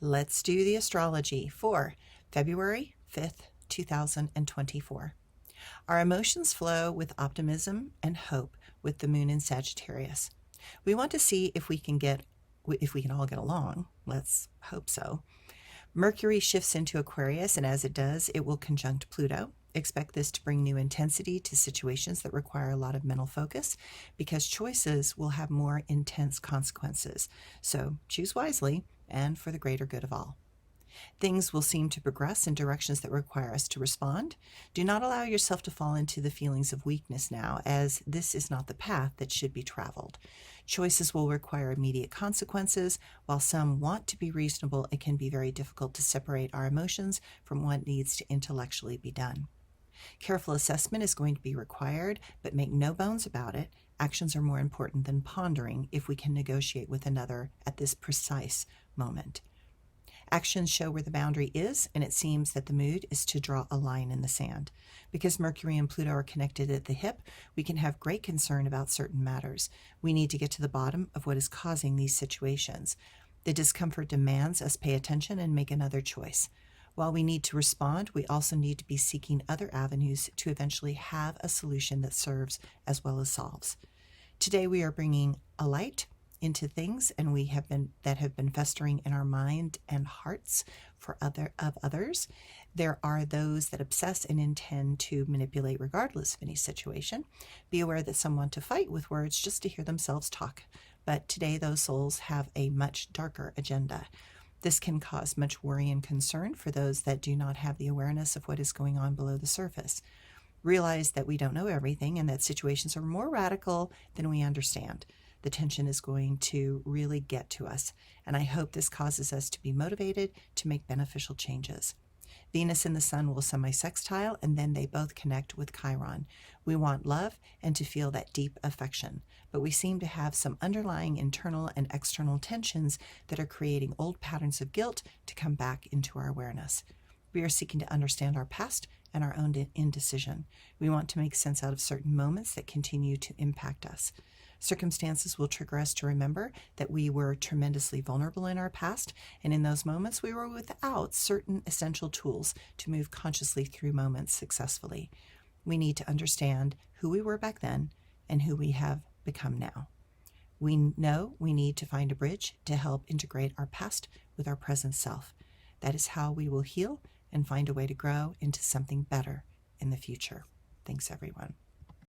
Let's do the astrology for February 5th, 2024. Our emotions flow with optimism and hope with the moon in Sagittarius. We want to see if we can all get along. Let's hope so. Mercury shifts into Aquarius, and as it does, it will conjunct Pluto. Expect this to bring new intensity to situations that require a lot of mental focus because choices will have more intense consequences. So choose wisely and for the greater good of all. Things will seem to progress in directions that require us to respond. Do not allow yourself to fall into the feelings of weakness now, as this is not the path that should be traveled. Choices will require immediate consequences. While some want to be reasonable, it can be very difficult to separate our emotions from what needs to intellectually be done. Careful assessment is going to be required, but make no bones about it. Actions are more important than pondering if we can negotiate with another at this precise moment. Actions show where the boundary is, and it seems that the mood is to draw a line in the sand. Because Mercury and Pluto are connected at the hip, we can have great concern about certain matters. We need to get to the bottom of what is causing these situations. The discomfort demands us pay attention and make another choice. While we need to respond, we also need to be seeking other avenues to eventually have a solution that serves as well as solves. Today we are bringing a light into things that have been festering in our mind and hearts of others. There are those that obsess and intend to manipulate regardless of any situation. Be aware that some want to fight with words just to hear themselves talk. But today those souls have a much darker agenda. This can cause much worry and concern for those that do not have the awareness of what is going on below the surface. Realize that we don't know everything and that situations are more radical than we understand. The tension is going to really get to us, and I hope this causes us to be motivated to make beneficial changes. Venus and the Sun will semi-sextile, and then they both connect with Chiron. We want love and to feel that deep affection, but we seem to have some underlying internal and external tensions that are creating old patterns of guilt to come back into our awareness. We are seeking to understand our past and our own indecision. We want to make sense out of certain moments that continue to impact us. Circumstances will trigger us to remember that we were tremendously vulnerable in our past, and in those moments we were without certain essential tools to move consciously through moments successfully. We need to understand who we were back then and who we have become now. We know we need to find a bridge to help integrate our past with our present self. That is how we will heal and find a way to grow into something better in the future. Thanks, everyone.